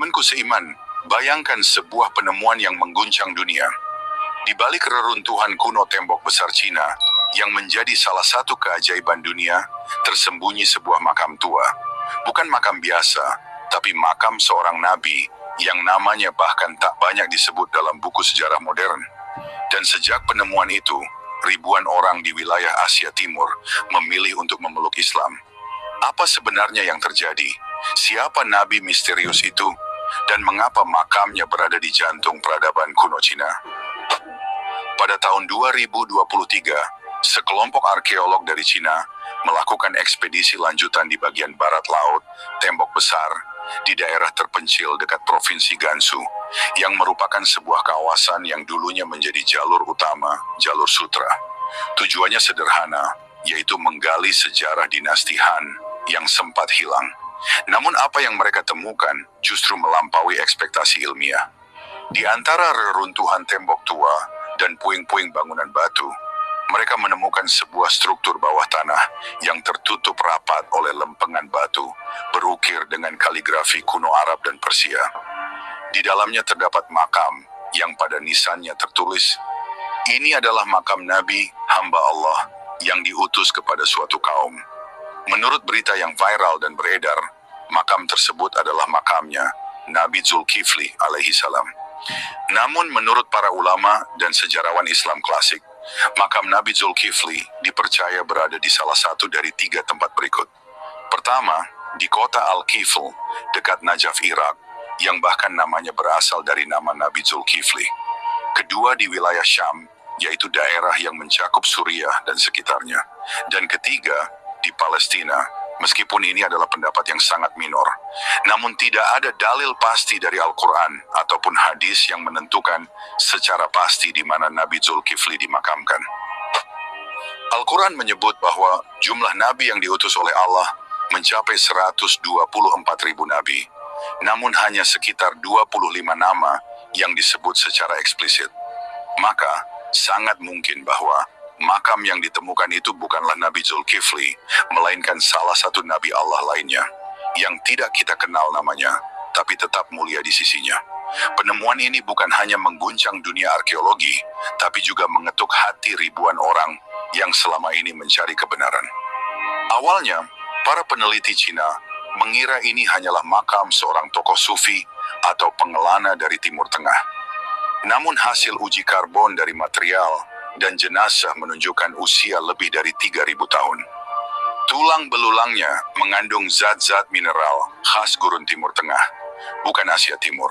Temanku seiman, bayangkan sebuah penemuan yang mengguncang dunia. Di balik reruntuhan kuno tembok besar Cina, yang menjadi salah satu keajaiban dunia, tersembunyi sebuah makam tua. Bukan makam biasa, tapi makam seorang nabi, yang namanya bahkan tak banyak disebut dalam buku sejarah modern. Dan sejak penemuan itu, ribuan orang di wilayah Asia Timur memilih untuk memeluk Islam. Apa sebenarnya yang terjadi? Siapa nabi misterius itu? Dan mengapa makamnya berada di jantung peradaban kuno Cina? Pada tahun 2023, sekelompok arkeolog dari Cina melakukan ekspedisi lanjutan di bagian barat laut, tembok besar, di daerah terpencil dekat Provinsi Gansu, yang merupakan sebuah kawasan yang dulunya menjadi jalur utama, jalur sutra. Tujuannya sederhana, yaitu menggali sejarah dinasti Han yang sempat hilang. Namun apa yang mereka temukan justru melampaui ekspektasi ilmiah. Di antara reruntuhan tembok tua dan puing-puing bangunan batu, mereka menemukan sebuah struktur bawah tanah yang tertutup rapat oleh lempengan batu, berukir dengan kaligrafi kuno Arab dan Persia. Di dalamnya terdapat makam yang pada nisannya tertulis, "Ini adalah makam Nabi, hamba Allah, yang diutus kepada suatu kaum." Menurut berita yang viral dan beredar, makam tersebut adalah makamnya Nabi Zulkifli alaihi salam. Namun menurut para ulama dan sejarawan Islam klasik, makam Nabi Zulkifli dipercaya berada di salah satu dari 3 tempat berikut. Pertama, di kota Al-Kifl, dekat Najaf, Irak, yang bahkan namanya berasal dari nama Nabi Zulkifli. Kedua, di wilayah Syam, yaitu daerah yang mencakup Suriah dan sekitarnya. Dan ketiga, di Palestina, meskipun ini adalah pendapat yang sangat minor. Namun tidak ada dalil pasti dari Al-Quran ataupun hadis yang menentukan secara pasti di mana Nabi Zulkifli dimakamkan. Al-Quran menyebut bahwa jumlah nabi yang diutus oleh Allah mencapai 124.000 nabi. Namun hanya sekitar 25 nama yang disebut secara eksplisit. Maka, sangat mungkin bahwa makam yang ditemukan itu bukanlah Nabi Zulkifli, melainkan salah satu nabi Allah lainnya, yang tidak kita kenal namanya, tapi tetap mulia di sisinya. Penemuan ini bukan hanya mengguncang dunia arkeologi, tapi juga mengetuk hati ribuan orang yang selama ini mencari kebenaran. Awalnya, para peneliti Cina mengira ini hanyalah makam seorang tokoh sufi atau pengelana dari Timur Tengah. Namun hasil uji karbon dari material dan jenazah menunjukkan usia lebih dari 3.000 tahun. Tulang belulangnya mengandung zat-zat mineral khas gurun Timur Tengah, bukan Asia Timur.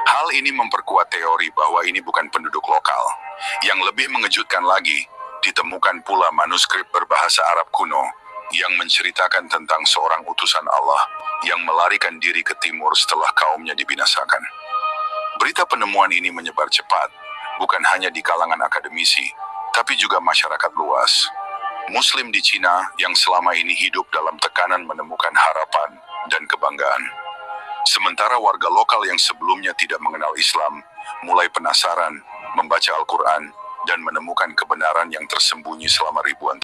Hal ini memperkuat teori bahwa ini bukan penduduk lokal. Yang lebih mengejutkan lagi, ditemukan pula manuskrip berbahasa Arab kuno yang menceritakan tentang seorang utusan Allah yang melarikan diri ke timur setelah kaumnya dibinasakan. Berita penemuan ini menyebar cepat, bukan hanya di kalangan akademisi, tapi juga masyarakat luas. Muslim di Cina yang selama ini hidup dalam tekanan menemukan harapan dan kebanggaan. Sementara warga lokal yang sebelumnya tidak mengenal Islam, mulai penasaran, membaca Al-Quran, dan menemukan kebenaran yang tersembunyi selama ribuan tahun.